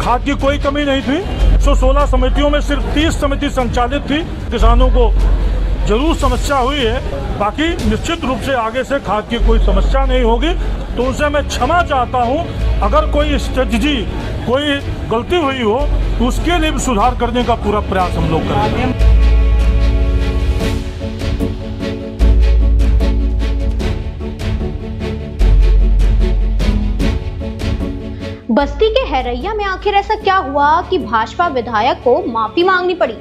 खाद की कोई कमी नहीं थी। 116 समितियों में सिर्फ 30 समिति संचालित थी। किसानों को जरूर समस्या हुई है, बाकी निश्चित रूप से आगे से खाद की कोई समस्या नहीं होगी। तो उनसे मैं क्षमा चाहता हूं, अगर कोई स्ट्रेटजी, कोई गलती हुई हो तो उसके लिए भी सुधार करने का पूरा प्रयास हम लोग करेंगे। बस्ती के हैरैया में आखिर ऐसा क्या हुआ कि भाजपा विधायक को माफी मांगनी पड़ी?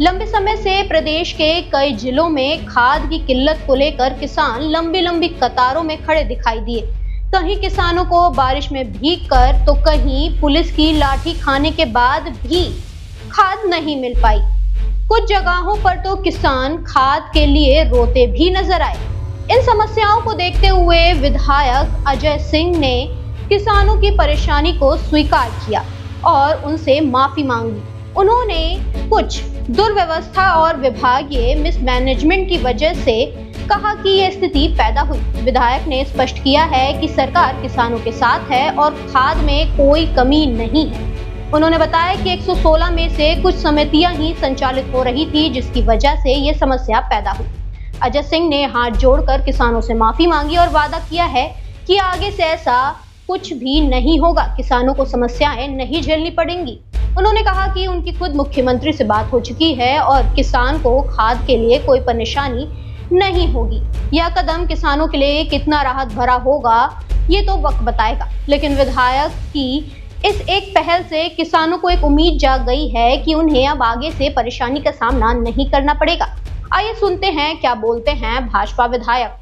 लंबे समय से प्रदेश के कई जिलों में खाद की किल्लत को लेकर किसान लंबी लंबी कतारों में खड़े दिखाई दिए। कहीं किसानों को बारिश में भीगकर तो कहीं पुलिस की लाठी खाने के बाद भी खाद नहीं मिल पाई। कुछ जगहों पर तो किसान खाद के लिए रोते भी नजर आए। इन समस्याओं को देखते हुए विधायक अजय सिंह ने किसानों की परेशानी को स्वीकार किया और उनसे माफी मांगी। उन्होंने कुछ दुर्व्यवस्था और विभागीय मिसमैनेजमेंट की वजह से कहा कि यह स्थिति पैदा हुई। विधायक ने स्पष्ट किया है कि सरकार किसानों के साथ है और खाद में कोई कमी नहीं है। उन्होंने बताया कि 116 में से कुछ समितियां ही संचालित हो रही थी, जिसकी वजह से ये समस्या पैदा हुई। अजय सिंह ने हाथ जोड़कर किसानों से माफी मांगी और वादा किया है कि आगे से ऐसा कुछ भी नहीं होगा, किसानों को समस्याएं नहीं झेलनी पड़ेंगी। उन्होंने कहा कि उनकी खुद मुख्यमंत्री से बात हो चुकी है और किसान को खाद के लिए कोई परेशानी नहीं होगी। यह कदम किसानों के लिए कितना राहत भरा होगा ये तो वक्त बताएगा, लेकिन विधायक की इस एक पहल से किसानों को एक उम्मीद जाग गई है कि उन्हें अब आगे से परेशानी का सामना नहीं करना पड़ेगा। आइए सुनते हैं क्या बोलते हैं भाजपा विधायक।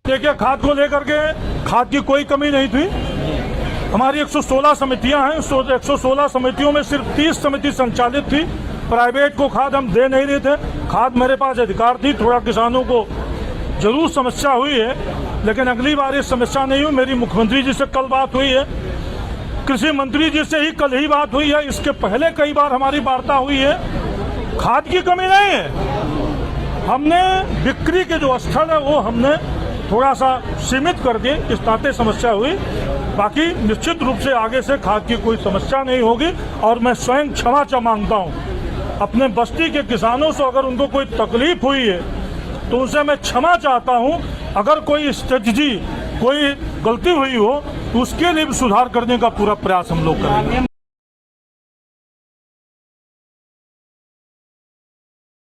देखिए, खाद को लेकर के खाद की कोई कमी नहीं थी। हमारी 116 समितियां हैं। 116 समितियों में सिर्फ 30 समिति संचालित थी। प्राइवेट को खाद हम दे नहीं रहे थे। खाद मेरे पास अधिकार थी। थोड़ा किसानों को जरूर समस्या हुई है, लेकिन अगली बार ये समस्या नहीं हुई। मेरी मुख्यमंत्री जी से कल बात हुई है, कृषि मंत्री जी से ही कल ही बात हुई है। इसके पहले कई बार हमारी वार्ता हुई है। खाद की कमी नहीं है। हमने बिक्री के जो स्थल है वो हमने थोड़ा सा सीमित कर दिए, इस नाते समस्या हुई। बाकी निश्चित रूप से आगे से खाद की कोई समस्या नहीं होगी। और मैं स्वयं क्षमा मांगता हूं अपने बस्ती के किसानों से। अगर उनको कोई तकलीफ हुई है तो उनसे मैं क्षमा चाहता हूं। अगर कोई स्ट्रेटजी, कोई गलती हुई हो तो उसके लिए भी सुधार करने का पूरा प्रयास हम लोग करेंगे।